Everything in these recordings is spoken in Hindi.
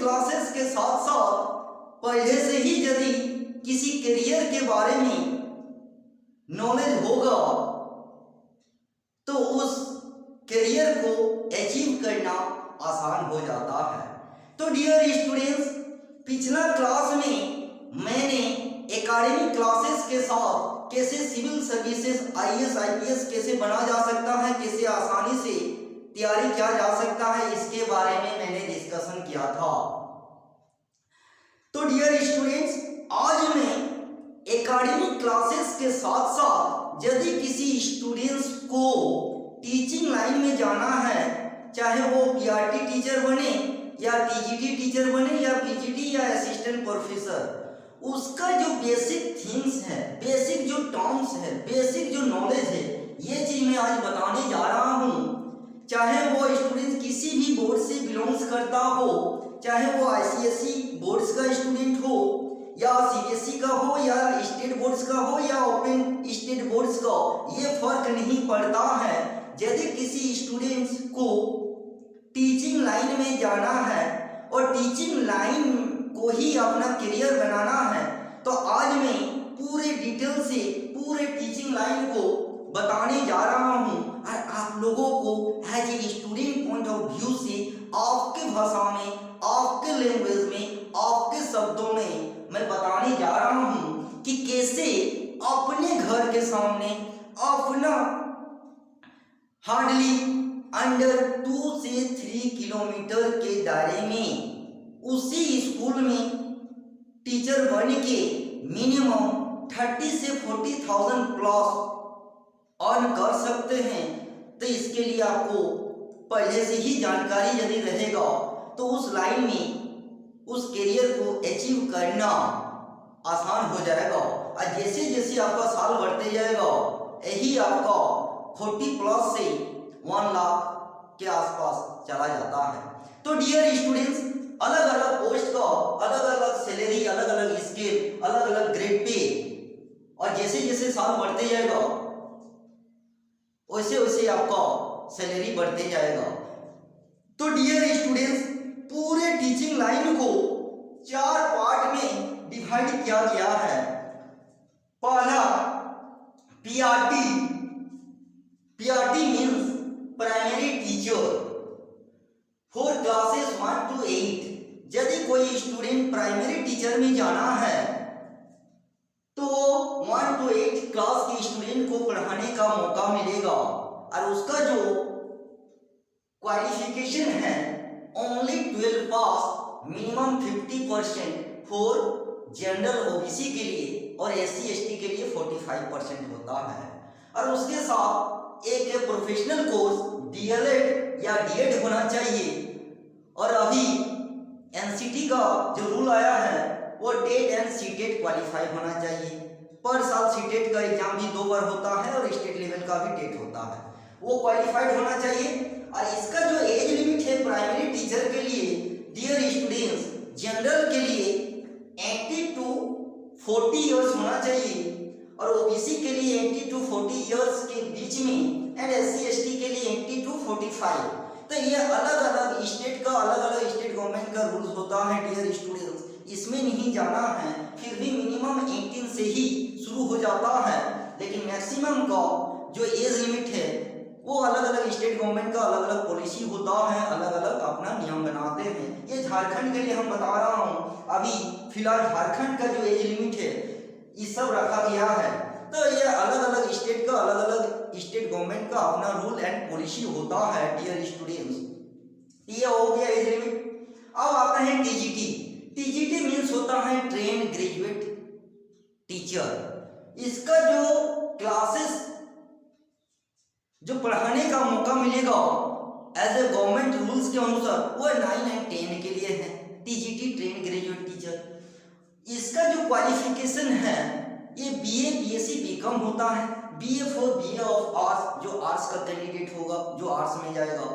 क्लासेस के साथ साथ पहले से ही यदि किसी करियर के बारे में नॉलेज होगा तो उस करियर को अचीव करना आसान हो जाता है। तो डियर स्टूडेंट्स, पिछला क्लास में मैंने एकेडमिक क्लासेस के साथ कैसे सिविल सर्विसेज आईएएस आईपीएस कैसे बना जा सकता है, कैसे आसानी से तैयारी किया जा सकता है, इसके बारे में मैंने डिस्कशन किया था। तो डियर स्टूडेंट्स, आज मैं एकेडमिक क्लासेस के साथ साथ यदि किसी स्टूडेंट्स को टीचिंग लाइन में जाना है, चाहे वो पीआरटी टीचर बने या टीजीटी टीचर बने या पीजीटी या असिस्टेंट प्रोफेसर, उसका जो बेसिक थिंग्स है, बेसिक जो टर्म्स है, बेसिक जो नॉलेज है, ये चीज मैं आज बताने जा रहा हूँ। चाहे वो स्टूडेंट किसी भी बोर्ड से बिलोंग्स करता हो, चाहे वो आईसीएसई बोर्ड्स का स्टूडेंट हो या सीबीएसई का हो या स्टेट बोर्ड्स का हो या ओपन स्टेट बोर्ड्स का, ये फर्क नहीं पड़ता है। यदि किसी स्टूडेंट्स को टीचिंग लाइन में जाना है और टीचिंग लाइन को ही अपना करियर बनाना है, तो आज मैं पूरे डिटेल से पूरे टीचिंग लाइन को बताने जा रहा हूँ और आप लोगों को as a student point of view से आपके भाषा में, आपके लैंग्वेज में, आपके शब्दों में मैं बताने जा रहा हूँ कि कैसे अपने घर के सामने अपना हार्डली अंडर 2 से 3 किलोमीटर के दायरे में उसी स्कूल में टीचर बन के मिनिमम 30 से 40,000 प्लस अर्न कर सकते हैं। तो इसके लिए आपको पहले से ही जानकारी यदि रहेगा तो उस लाइन में उस करियर को अचीव करना आसान हो जाएगा। और जैसे जैसे आपका साल बढ़ते जाएगा, यही आपका 40 प्लस से 1 लाख के आसपास चला जाता है। तो डियर स्टूडेंट्स, अलग अलग पोस्ट का अलग अलग सैलरी, अलग अलग स्केल, अलग अलग ग्रेड पे, और जैसे जैसे साल बढ़ते जाएगा वैसे वैसे आपका सैलरी बढ़ते जाएगा। तो डियर स्टूडेंट्स, पूरे टीचिंग लाइन को 4 पार्ट में डिवाइड किया गया है। पहला PRT. PRT means primary teacher for classes 1 to 8। यदि कोई स्टूडेंट प्राइमरी टीचर में जाना है तो 1 to 8 क्लास के स्टूडेंट को पढ़ाने का मौका मिलेगा और उसका जो क्वालिफिकेशन है only 12 pass, minimum 50% for general OBC के लिए और एससी एसटी के लिए 45% होता है। और उसके साथ एक प्रोफेशनल कोर्स डीएलएड या डीएड होना चाहिए। और अभी एनसीटी का जो रूल आया है वो टेट एंड सीटेट क्वालिफाई होना चाहिए। पर साल सीटेट का एग्जाम भी 2 बार होता है और स्टेट लेवल का भी टेट होता है, वो क्वालिफाइड होना चाहिए। और इसका जो एज लिमिट है प्राइमरी टीचर के लिए, डियर स्टूडेंट्स, जनरल के लिए 80 to 40 इयर्स होना चाहिए और ओबीसी के लिए 80 to 40 इयर्स के बीच में एंड एससी एसटी के लिए 80 to 45। तो ये अलग अलग स्टेट का, अलग अलग स्टेट गवर्नमेंट का रूल्स होता है डियर स्टूडेंट्स। इसमें नहीं जाना है फिर भी मिनिमम 18 से ही शुरू हो जाता है, लेकिन मैक्सिमम का जो एज लिमिट है वो अलग अलग स्टेट गवर्नमेंट का अलग अलग पॉलिसी होता है, अलग अलग अपना नियम बनाते हैं। ये झारखंड के लिए हम बता रहा हूँ, अभी फिलहाल झारखंड का जो एज लिमिट है ये सब रखा गया है। तो ये अलग अलग स्टेट का, अलग अलग स्टेट गवर्नमेंट का अपना रूल एंड पॉलिसी होता है डियर स्टूडेंट्स। ये हो गया एज लिमिट। अब आता है टीजीटी। टीजीटी मीन्स होता है ट्रेन ग्रेजुएट टीचर। इसका जो क्लासेस जो पढ़ाने का मौका मिलेगा एज ए गवर्नमेंट रूल्स के अनुसार वो 9 and 10 के लिए है। TGT train graduate teacher. इसका जो क्वालिफिकेशन है ये बीए बीएससी बीकॉम होता है। BA for BA of arts, जो आर्ट्स का कैंडिडेट होगा, जो आर्ट्स में जाएगा।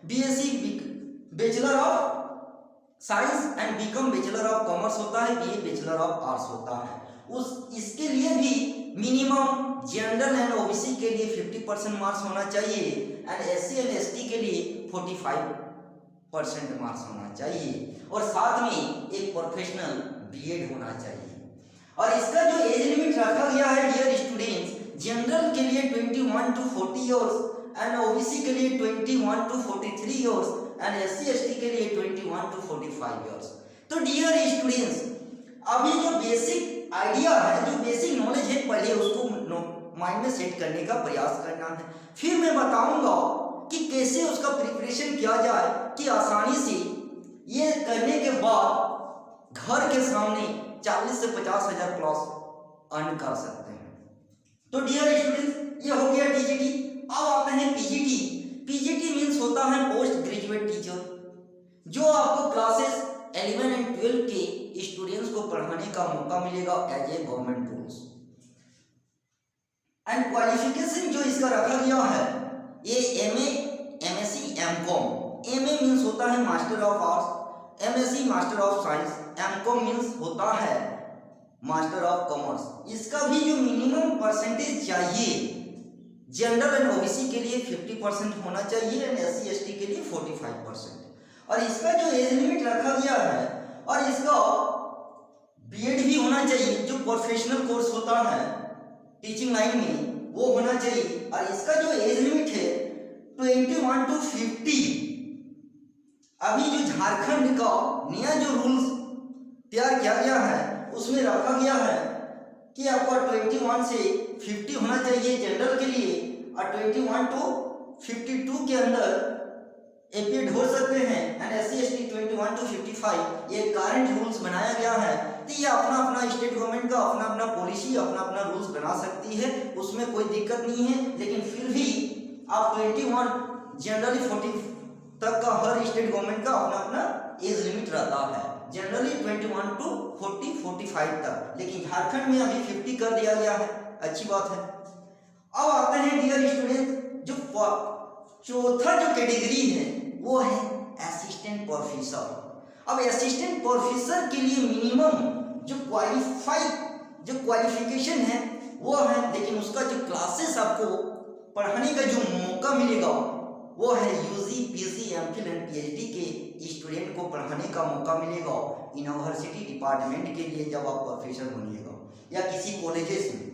BSc bachelor of science and BCom bachelor of commerce होता है। बीए बैचलर ऑफ आर्ट्स होता है। इसके लिए भी मिनिमम जनरल एंड ओबीसी के लिए 50% मार्क्स होना चाहिए एंड एससी एंड एसटी के लिए 45 50% मार्क्स होना चाहिए और साथ में एक प्रोफेशनल बीएड होना चाहिए। और इसका जो एज लिमिट रखा गया है डियर स्टूडेंट्स, जनरल के लिए 21 to 40 इयर्स एंड ओबीसी के लिए 21 to 43 years and SC ST के लिए 21 to 45 इयर्स। तो डियर स्टूडेंट्स, अभी जो बेसिक आइडिया है, जो बेसिक नॉलेज है, पहले उसको माइंड में सेट करने का प्रयास करना है। फिर मैं बताऊंगा कि कैसे उसका प्रिपरेशन किया जाए कि आसानी से ये करने के बाद घर के सामने 40 से 50 हजार प्लस अर्न कर सकते हैं। तो डियर स्टूडेंट्स, ये हो गया टीजीटी। अब आते हैं पीजीटी। पीजीटी मीन्स होता है पोस्ट ग्रेजुएट टीचर, जो आपको क्लासेस 11 एंड 12 के स्टूडेंट्स को पढ़ाने का मौका मिलेगा as a government rules. And qualification जो इसका रखा गया है, ये MA, MSc, MCom. MA means होता है master of arts, MSc master of science, MCom means होता है मास्टर ऑफ कॉमर्स। इसका भी जो मिनिमम परसेंटेज चाहिए, जनरल एंड ओबीसी के लिए 50% होना चाहिए एंड एससी एसटी के लिए 45%। और इसका जो एज लिमिट रखा गया है, और इसका बीएड भी होना चाहिए, जो प्रोफेशनल कोर्स होता है टीचिंग लाइन में, वो होना चाहिए। और इसका जो एज लिमिट है 21 to 50। अभी जो झारखंड का नया जो रूल्स तैयार किया गया है, उसमें रखा गया है कि आपका 21 से 50 होना चाहिए जनरल के लिए, और 21 to 52 के अंदर एपीएड हो सकते हैं एंड एससी एसटी 21 to 55। ये करंट रूल्स बनाया गया है। तो ये अपना अपना स्टेट गवर्नमेंट का अपना अपना पॉलिसी, अपना अपना रूल्स बना सकती है, उसमें कोई दिक्कत नहीं है। लेकिन फिर भी आप 21 जनरली 40 तक का हर स्टेट गवर्नमेंट का अपना अपना एज लिमिट रहता है, जनरली 21 to 45 तक। लेकिन झारखंड में अभी 50 कर दिया गया है, अच्छी बात है। अब आते हैं डियर स्टूडेंट, जो चौथा जो कैटेगरी है वो है असिस्टेंट प्रोफेसर। अब असिस्टेंट प्रोफेसर के लिए मिनिमम जो क्वालिफिकेशन है वो है, लेकिन उसका जो क्लासेस आपको पढ़ाने का जो मौका मिलेगा वो है UG, PG, MPhil and PhD के स्टूडेंट को पढ़ाने का मौका मिलेगा यूनिवर्सिटी डिपार्टमेंट के लिए, जब आप प्रोफेसर बनिएगा या किसी कॉलेजेस में।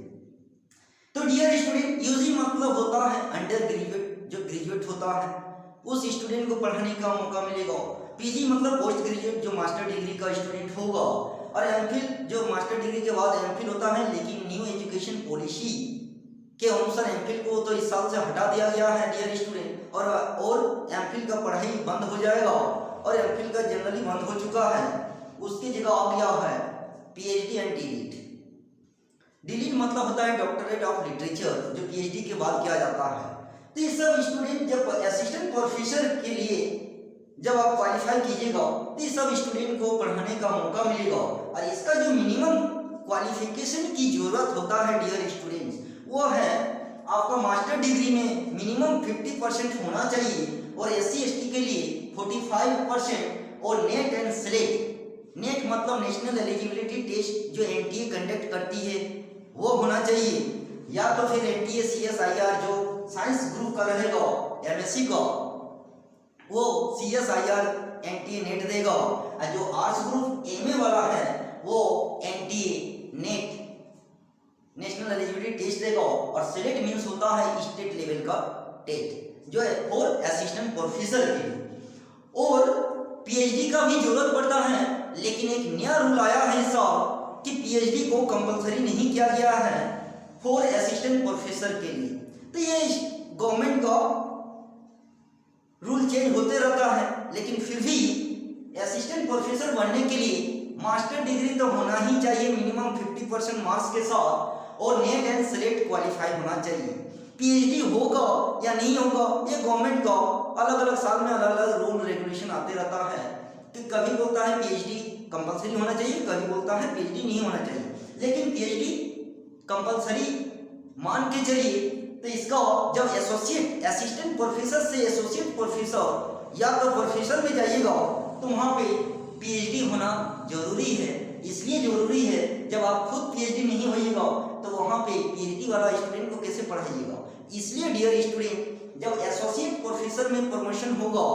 तो डियर स्टूडेंट, यूजी मतलब होता है अंडर ग्रेजुएट, जो ग्रेजुएट होता है उस स्टूडेंट को पढ़ाने का मौका मिलेगा। पीजी मतलब पोस्ट ग्रेजुएट, जो मास्टर डिग्री का स्टूडेंट होगा। और एमफिल जो मास्टर डिग्री के बाद एमफिल होता है, लेकिन न्यू एजुकेशन पॉलिसी के अनुसार एमफिल को तो इस साल से हटा दिया गया है डियर स्टूडेंट, और एमफिल का पढ़ाई बंद हो जाएगा, और एमफिल का जनरली बंद हो चुका है। उसकी जगह आ गया है पीएचडी एंड डीलिट। डीलिट मतलब होता है डॉक्टरेट ऑफ लिटरेचर, जो पीएचडी के बाद किया जाता है। तो ये सब स्टूडेंट जब असिस्टेंट प्रोफेसर के लिए जब आप क्वालिफाई कीजिएगा, तो ये सब स्टूडेंट को पढ़ाने का मौका मिलेगा। और इसका जो मिनिमम क्वालिफिकेशन की जरूरत होता है डियर स्टूडेंट्स, वो है आपका मास्टर डिग्री में मिनिमम 50% होना चाहिए, और एससी एसटी के लिए 45%, और नेट एंड स्लेट, नेट मतलब नेशनल एलिजिबिलिटी टेस्ट जो एनटीए कंडक्ट करती है वो होना चाहिए, या तो फिर एनटीए सीएसआईआर जो साइंस ग्रुप का रहेगा एमएससी का, वो सीएसआईआर एनटीए नेट देगा। और जो आर्ट्स ग्रुप एमए वाला है वो NTA NET national eligibility test देगा। और सिलेक्ट मींस होता है स्टेट लेवल का टेस्ट, जो है फॉर असिस्टेंट प्रोफेसर के लिए। और पीएचडी का भी जरूरत पड़ता है, लेकिन एक नया रूल आया है इस साल कि पीएचडी को कंपलसरी नहीं किया गया है फॉर असिस्टेंट प्रोफेसर के लिए। तो ये गवर्नमेंट का रूल चेंज होते रहता है, लेकिन फिर भी असिस्टेंट प्रोफेसर बनने के लिए मास्टर डिग्री तो होना ही चाहिए मिनिमम 50% मार्क्स के साथ, और नेट एंड सेलेक्ट क्वालिफाई होना चाहिए। पीएचडी होगा या नहीं होगा, ये गवर्नमेंट का अलग अलग साल में अलग अलग रूल रेगुलेशन आते रहता है। तो कभी बोलता है पीएचडी कंपलसरी होना चाहिए, कभी बोलता है पीएचडी नहीं होना चाहिए। लेकिन पीएचडी कंपलसरी मान के चलिए, तो इसका जब एसोसिएट असिस्टेंट प्रोफेसर से एसोसिएट प्रोफेसर या तो प्रोफेसर में जाइएगा, तो वहाँ पे पीएचडी होना जरूरी है। इसलिए जरूरी है, जब आप खुद पीएचडी नहीं होइएगा तो वहाँ पे पीएचडी वाला स्टूडेंट को कैसे पढ़ाइएगा। इसलिए डियर स्टूडेंट, जब एसोसिएट प्रोफेसर में प्रमोशन होगा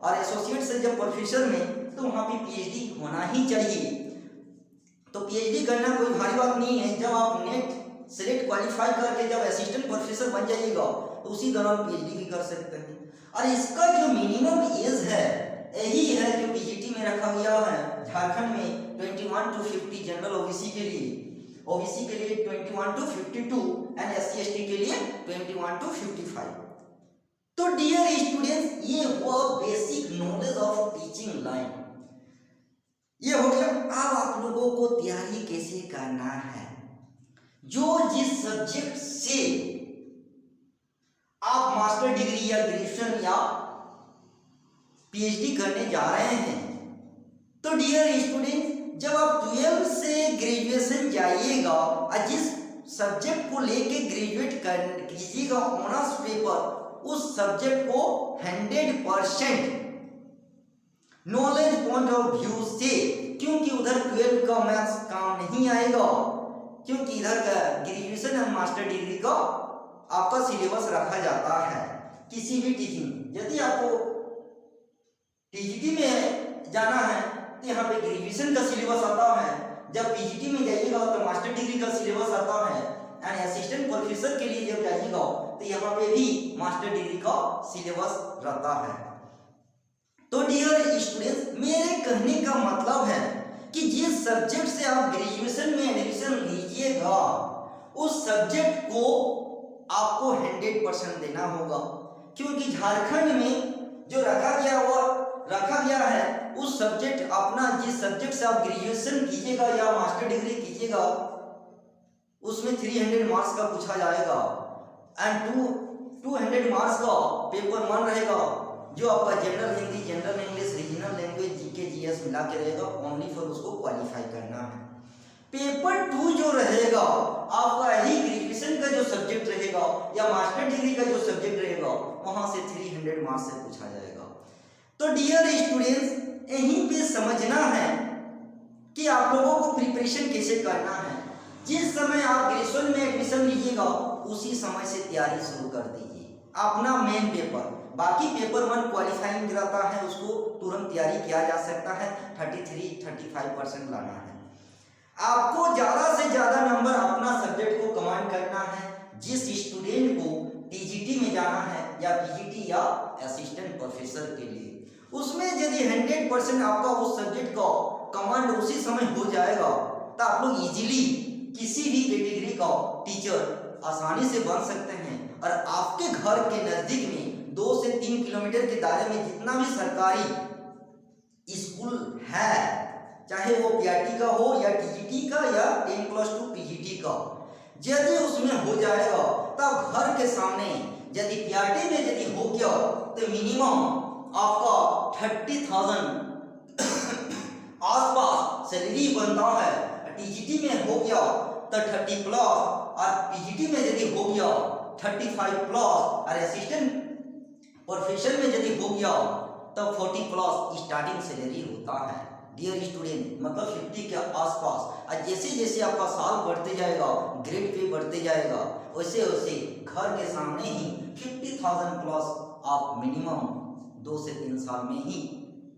और एसोसिएट से जब प्रोफेसर में, तो वहाँ पे पीएचडी होना ही चाहिए। तो पीएचडी करना कोई भारी बात नहीं है। जब आप नेट सेलेक्ट क्वालिफाई करके जब असिस्टेंट प्रोफेसर बन जाइएगा तो उसी दौरान पीएचडी भी कर सकते हैं। और इसका जो मिनिमम एज है यही है जो पीजीटी में रखा गया है झारखंड में 21 to 50 जनरल ओबीसी के लिए, ओबीसी के लिए 21 to 52 एंड एससी एसटी के लिए 21 to 55। तो डियर स्टूडेंट्स, ये हुआ basic knowledge of teaching line. ये हो गया। अब आप लोगों को तैयारी कैसे करना है। जो जिस सब्जेक्ट से आप मास्टर डिग्री या ग्रेजुएशन या पीएचडी करने जा रहे हैं, तो डियर स्टूडेंट, जब आप 12 से ग्रेजुएशन जाइएगा और जिस सब्जेक्ट को लेके ग्रेजुएट कीजिएगा ऑनर्स पेपर, उस सब्जेक्ट को 100% नॉलेज पॉइंट ऑफ व्यू से, क्योंकि उधर 12 का मैथ्स काम नहीं आएगा, क्योंकि इधर का ग्रेजुएशन और मास्टर डिग्री का आपका सिलेबस रखा जाता है। किसी भी टीचिंग, यदि आपको टीजीटी में जाना है तो यहाँ पे ग्रेजुएशन का सिलेबस आता है, जब पीजीटी में जाइएगा तो मास्टर डिग्री का सिलेबस आता है, एंड असिस्टेंट प्रोफेसर के लिए जब जाइएगा तो यहाँ पे भी मास्टर डिग्री का सिलेबस रहता है। तो डियर स्टूडेंट्स, मेरे कहने का मतलब है कि जिस सब्जेक्ट से आप ग्रेजुएशन में एडमिशन लीजिएगा उस सब्जेक्ट को आपको 100% देना होगा, क्योंकि झारखंड में जो रखा गया है उस सब्जेक्ट, अपना जिस सब्जेक्ट से आप ग्रेजुएशन कीजिएगा या मास्टर डिग्री कीजिएगा उसमें 300 मार्क्स का पूछा जाएगा एंड 200 मार्क्स का पेपर 1 रहेगा, जो आपका general Hindi, general English, regional language, GK, GS मिला के रहेगा। ओनली फॉर उसको क्वालिफाई करना है। पेपर 2 जो रहेगा आपका यही ग्रेजुएशन का जो सब्जेक्ट रहेगा या मास्टर डिग्री का जो सब्जेक्ट रहेगा, वहां से 300 मार्क्स से पूछा जाएगा। तो डियर स्टूडेंट्स, यहीं पे समझना है कि आप लोगों को प्रिपरेशन कैसे करना है। जिस समय आप ग्रेजुएशन में एडमिशन लीजिएगा उसी समय से तैयारी शुरू कर दीजिए अपना मेन पेपर। बाकी पेपर 1 क्वालिफाइंग रहता है, उसको तुरंत तैयारी किया जा सकता है। 33-35% लाना है। आपको ज्यादा से ज्यादा नंबर अपना सब्जेक्ट को कमांड करना है। जिस स्टूडेंट को टीजीटी में जाना है या पीजीटी या असिस्टेंट प्रोफेसर के लिए, उसमें यदि 100% आपका उस सब्जेक्ट का कमांड उसी समय हो जाएगा तो आप लोग इजीली किसी भी कैटेगरी का टीचर आसानी से बन सकते हैं। और आपके घर के नजदीक में 2 से 3 किलोमीटर के दायरे में जितना भी सरकारी स्कूल है, चाहे वो पीआरटी का हो या टीजीटी का या 10+2 पीजीटी का, यदि उसमें हो जाएगा तब घर के सामने यदि पीआरटी में यदि हो गया तो मिनिमम आपका 30,000 आसपास सैलरी बनता है। टीजीटी में हो गया तो 30+ और पीजीटी में यदि हो गया 35+ और असिस्टेंट प्रोफेसर में यदि हो गया तो 40+ स्टार्टिंग सैलरी होता है। डियर स्टूडेंट, मतलब 50 के आसपास। और जैसे जैसे आपका साल बढ़ते जाएगा, ग्रेड पे बढ़ते जाएगा, वैसे वैसे घर के सामने ही 50,000+ आप मिनिमम 2 से 3 साल में ही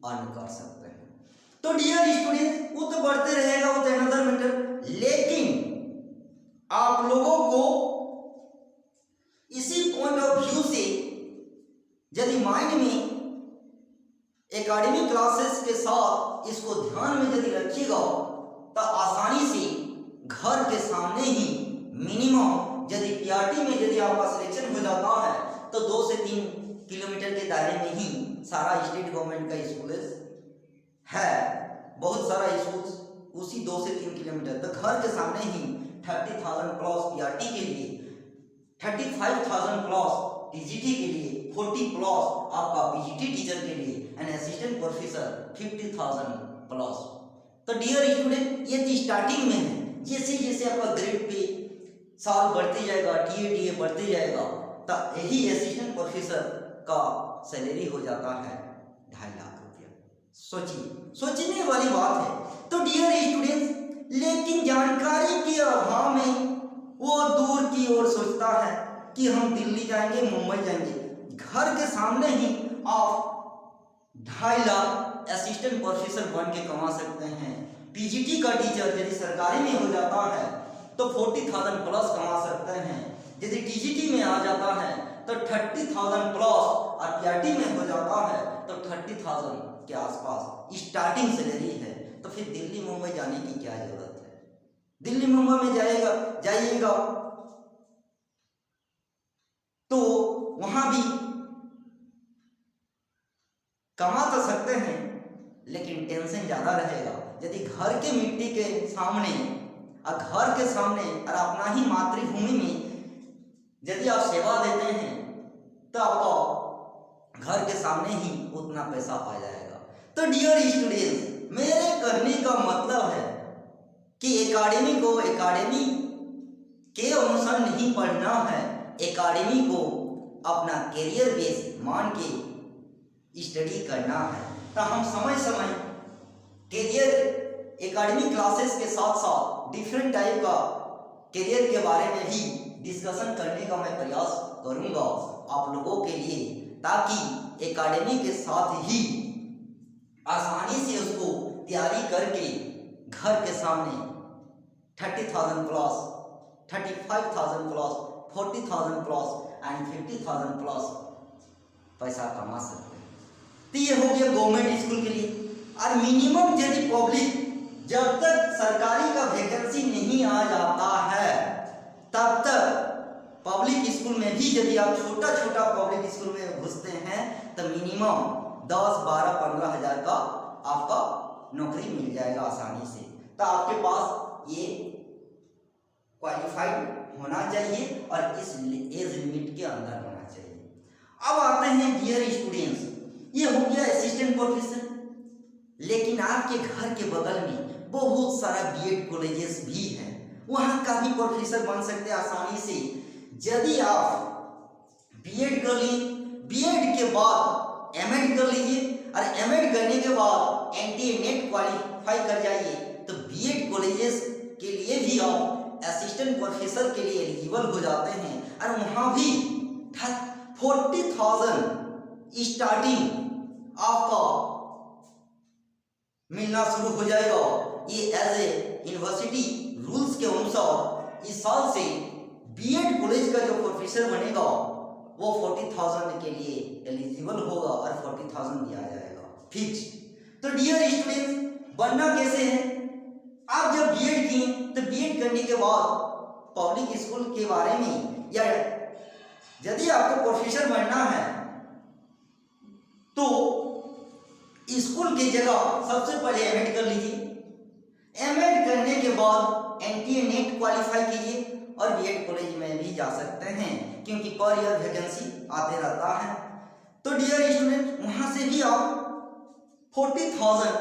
अर्न कर सकते हैं। तो डियर स्टूडेंट, वो तो बढ़ते रहेगा, वो तो अनदर मैटर। लेकिन आप लोगों को इसी पॉइंट ऑफ व्यू से यदि माइंड में एकेडमिक क्लासेस के साथ इसको ध्यान में यदि रखिएगा तो आसानी से घर के सामने ही मिनिमम यदि पीआरटी में यदि आपका सिलेक्शन हो जाता है तो 2 से 3 किलोमीटर के दायरे में ही सारा स्टेट गवर्नमेंट का स्कूल है। बहुत सारा स्कूल उसी 2 से 3 किलोमीटर, तो घर के सामने ही 30,000+ पीआरटी के लिए, 35,000+ टीजीटी के लिए, 40+ आपका पीजीटी टीचर के लिए एंड असिस्टेंट प्रोफेसर 50,000+। तो डियर स्टूडेंट, ये तो स्टार्टिंग में है। जैसे जैसे आपका ग्रेड पे साल बढ़ते जाएगा, टीए बढ़ते जाएगा, तो यही असिस्टेंट प्रोफेसर का सैलरी हो जाता है 2.5 लाख रुपया। सोचने वाली बात है। तो डियर स्टूडेंट्स, लेकिन जानकारी के अभाव में वो दूर की ओर सोचता है कि हम दिल्ली जाएंगे, मुंबई जाएंगे। घर के सामने ही आप 2.5 लाख असिस्टेंट प्रोफेसर बन के कमा सकते हैं। पीजीटी का टीचर यदि सरकारी में हो जाता है तो 40,000 प्लस कमा सकते हैं। यदि टीजीटी में आ जाता है तो 30,000 प्लस, और पीआरटी में हो जाता है तो 30,000 के आसपास स्टार्टिंग सैलरी है। तो फिर दिल्ली मुंबई जाने की क्या जरूरत है? दिल्ली मुंबई में जाइएगा तो वहां भी कमा तो सकते हैं लेकिन टेंशन ज्यादा रहेगा। यदि घर के मिट्टी के सामने और घर के सामने और अपना ही मातृभूमि में यदि आप सेवा देते हैं तो आपको घर के सामने ही उतना पैसा आ जाएगा। तो डियर स्टूडेंट्स, मेरे कहने का मतलब है कि एकेडमी को एकेडमी के अनुसार नहीं पढ़ना है, एकेडमी को अपना करियर बेस मान के स्टडी करना है। तो हम समय समय करियर एकेडमी क्लासेस के साथ साथ डिफरेंट टाइप का करियर के बारे में भी डिस्कशन करने का मैं प्रयास करूंगा आप लोगों के लिए, ताकि एकेडमी के साथ ही आसानी से उसको तैयारी करके घर के सामने 30,000 plus, 35,000 plus, 40,000 plus and 50,000 plus पैसा कमा सकते हैं। तो ये हो गया गवर्नमेंट स्कूल के लिए। और मिनिमम यदि पब्लिक, जब तक सरकारी का वैकेंसी नहीं आ जाता है तब तक पब्लिक स्कूल में भी यदि आप छोटा छोटा पब्लिक स्कूल में घुसते हैं तो मिनिमम 10, 12, 15 हजार का आपका नौकरी मिल जाएगा आसानी से। तो आपके पास ये क्वालिफाइड होना चाहिए और इस एज लिमिट के अंदर होना चाहिए। अब आते हैं डियर स्टूडेंट्स, ये हो गया असिस्टेंट प्रोफेसर, लेकिन आपके घर के बगल में बहुत सारा बीएड कॉलेजेस भी हैं, वहाँ का भी प्रोफेसर बन सकते हैं आसानी से। यदि आप बीएड कर लिए, बीएड के बाद एमएड कर लीजिए और एमएड करने के बाद एनटीए नेट क्वालिफाई कर जाइए तो बीएड कॉलेजेस के लिए भी आप असिस्टेंट प्रोफेसर के लिए एलिजिबल हो जाते हैं। और वहाँ भी 40,000 स्टार्टिंग आपका मिलना शुरू हो जाएगा। ये एज ए यूनिवर्सिटी रूल्स के अनुसार इस साल से बीएड कॉलेज का जो प्रोफेसर बनेगा वो 40,000 के लिए एलिजिबल होगा और 40,000 दिया जाएगा फिक्स। तो डियर स्टूडेंट्स, बनना कैसे है? आप जब बीएड किए तो बीएड करने के बाद पब्लिक स्कूल के बारे में, या यदि आपको प्रोफेसर बनना है तो स्कूल की जगह सबसे पहले एमएड कर लीजिए। एमएड करने के बाद एनटीए नेट क्वालिफाई कीजिए और बीएड कॉलेज में भी जा सकते हैं क्योंकि पर ईयर वैकेंसी आते रहता है। तो डियर स्टूडेंट, वहां से भी आप 40,000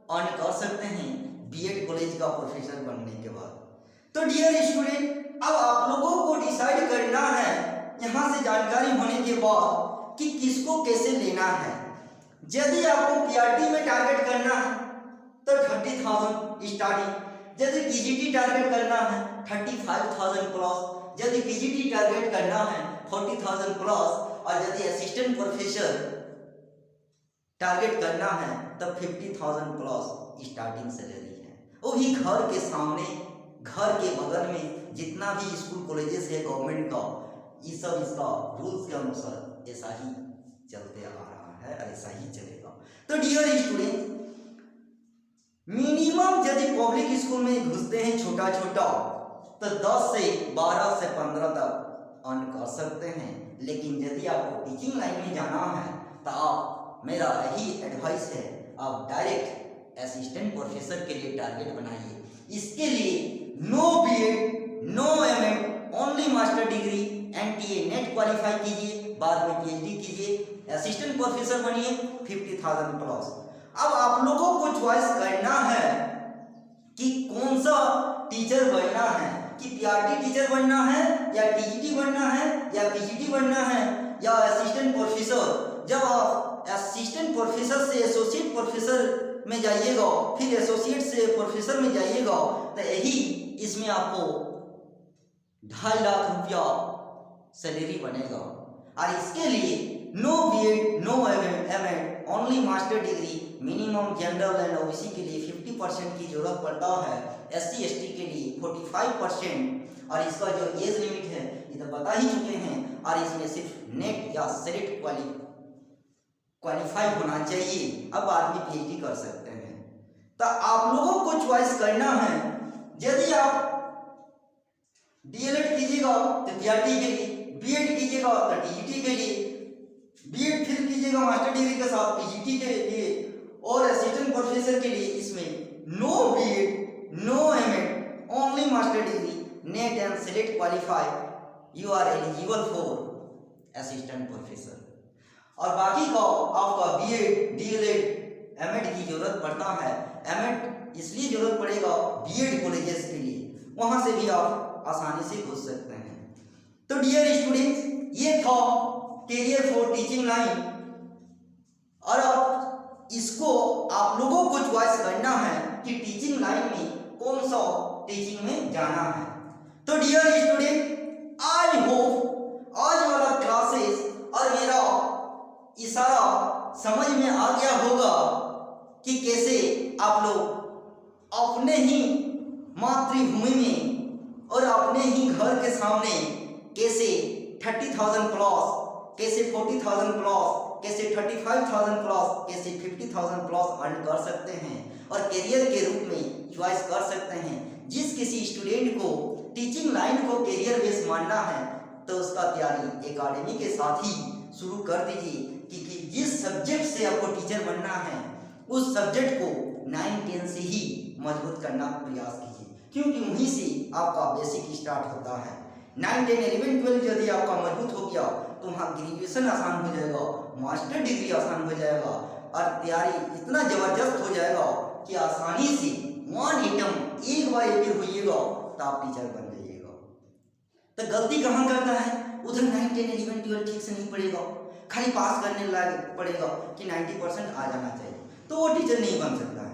अर्न कर सकते हैं बीएड कॉलेज का प्रोफेसर बनने के बाद। तो डियर स्टूडेंट, अब आप लोगों को डिसाइड करना है यहाँ से जानकारी होने के बाद कि किसको कैसे लेना है। यदि आपको पीआरटी में टारगेट करना है तो 30,000 स्टार्टिंग, यदि पीजीटी टारगेट करना है 35,000 प्लस, यदि पीजीटी टारगेट करना है 40,000 प्लस, और यदि असिस्टेंट प्रोफेसर टारगेट करना है तो 50,000 प्लस स्टार्टिंग सैलरी है। वो भी घर के सामने, घर के बगल में जितना भी स्कूल कॉलेजेस है गवर्नमेंट का, ये सब इसका रूल्स के अनुसार ऐसा ही चलते आ रहा है और ऐसा ही चलेगा। तो डियर स्टूडेंट, मिनिमम यदि पब्लिक स्कूल में घुसते हैं छोटा छोटा तो 10 से 12 से 15 तक अर्न कर सकते हैं। लेकिन यदि आपको टीचिंग लाइन में जाना है तो आप, मेरा यही एडवाइस है, आप डायरेक्ट असिस्टेंट प्रोफेसर के लिए टारगेट बनाइए। इसके लिए no BEd, no MEd, only master degree, NTA NET qualify कीजिए, बाद में पीएचडी कीजिए, असिस्टेंट प्रोफेसर बनिए, 50,000 प्लस। अब आप लोगों को चॉइस करना है कि कौन सा टीचर बनना है, कि पीआरटी टीचर बनना है या टीजीटी बनना है या पीजीटी बनना है या असिस्टेंट प्रोफेसर। जब आप असिस्टेंट प्रोफेसर से एसोसिएट प्रोफेसर में जाइएगा, फिर एसोसिएट से प्रोफेसर में जाइएगा, तो यही इसमें आपको 2.5 लाख रुपया सैलरी बनेगा। और इसके लिए no BEd, no MEd, only master degree minimum general and OBC के लिए 50% की जरूरत पड़ता है, SC ST के लिए 45%, और इसका जो एज लिमिट है ये तो बता ही चुके हैं, और इसमें सिर्फ नेट या सेलेक्ट क्वालिफाई होना चाहिए, अब आदमी PhD कर सकते हैं। तो आप लोगों को चॉइस करना है, यदि आप DLED कीजिएगा तो TRT के लिए, B.Ed कीजिएगा तो TGT के लिए, B.Ed फिर कीजिएगा मास्टर डिग्री के साथ PGT के लिए, और असिस्टेंट प्रोफेसर के लिए इसमें no B.Ed no M.Ed only master degree, NET and select qualify, you are eligible for assistant professor. और बाकी का आपका B.Ed DLED M.Ed की जरूरत पड़ता है। M.Ed इसलिए जरूरत पड़ेगा B.Ed कॉलेजेस के लिए, वहां से भी आप आसानी से घुस सकते हैं। तो डियर स्टूडेंट्स, ये था कैरियर फॉर टीचिंग लाइन, और अब इसको आप लोगों को चॉइस करना है कि टीचिंग लाइन में कौन सा टीचिंग में जाना है। तो डियर स्टूडेंट, आई होप आज वाला क्लासेस और मेरा इशारा समझ में आ गया होगा कि कैसे आप लोग अपने ही मातृभूमि में और अपने ही घर के सामने कैसे 30,000 प्लस, कैसे 40,000 प्लस, कैसे 35,000 प्लस, कैसे 50,000 प्लस अर्न कर सकते हैं और करियर के रूप में चॉइस कर सकते हैं। जिस किसी स्टूडेंट को टीचिंग लाइन को करियर बेस मानना है तो उसका तैयारी एकेडमी के साथ ही शुरू कर दीजिए कि जिस सब्जेक्ट से आपको टीचर बनना है उस सब्जेक्ट को 9-10 से ही मजबूत करना प्रयास कीजिए, क्योंकि वहीं से आपका बेसिक स्टार्ट होता है। 9, 10, 11, 12 यदि आपका मजबूत हो गया तो वहाँ ग्रेजुएशन आसान हो जाएगा, मास्टर डिग्री आसान हो जाएगा, और तैयारी इतना जबरदस्त हो जाएगा कि आसानी से 1 आइटम एक बार एपियर होइएगा तो आप टीचर बन जाइएगा। तो गलती कहाँ करता है, उधर 9, 10, 11, 12 ठीक से नहीं पड़ेगा, खाली पास करने लायक पड़ेगा कि 90% आ जाना चाहिए, तो वो टीचर नहीं बन सकता है।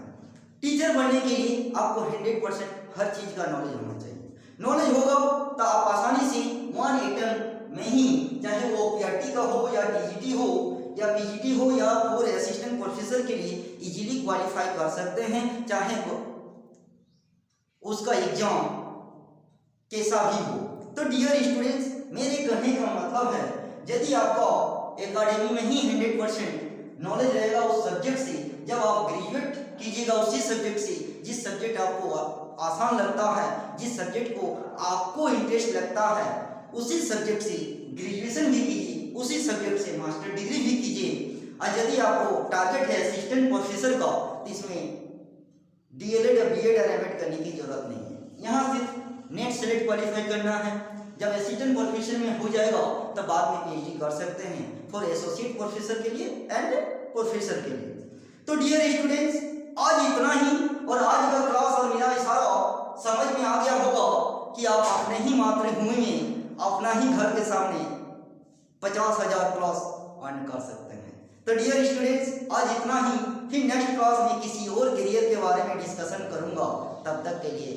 टीचर बनने के लिए आपको 100% हर चीज का नॉलेज होना चाहिए। नॉलेज होगा तो आप आसानी से 1 आइटम में ही, चाहे वो PRT का हो या TGT हो या PGT हो या और असिस्टेंट प्रोफेसर के लिए इजीली क्वालिफाई कर सकते हैं, चाहे उसका एग्जाम कैसा भी हो। तो डियर स्टूडेंट्स, मेरे कहने का मतलब है यदि आपका एकेडमी में ही 100% नॉलेज रहेगा उस सब्जेक्ट से, जब आप ग्रेजुएट कीजिएगा उसी सब्जेक्ट से जिस सब्जेक्ट आपको आसान लगता है, जिस सब्जेक्ट को आपको इंटरेस्ट लगता है, उसी सब्जेक्ट से ग्रेजुएशन भी कीजिए, उसी सब्जेक्ट से मास्टर डिग्री भी कीजिए। और यदि आपको टारगेट है असिस्टेंट प्रोफेसर का तो इसमें DLED या B.Ed और M.Ed करने की जरूरत नहीं है, यहाँ सिर्फ नेट सेलेक्ट क्वालिफाई करना है। जब असिस्टेंट प्रोफेसर में हो जाएगा तब बाद में PhD कर सकते हैं फॉर एसोसिएट प्रोफेसर के लिए एंड प्रोफेसर के लिए। तो डियर स्टूडेंट्स, आज इतना ही, और आज का क्लास और मेरा इशारा समझ में आ गया होगा कि आप अपने ही मातृभूमि में अपना ही घर के सामने 50,000 प्लस अर्न कर सकते हैं। तो डियर स्टूडेंट्स, आज इतना ही, फिर नेक्स्ट क्लास में किसी और करियर के बारे में डिस्कशन करूंगा। तब तक के लिए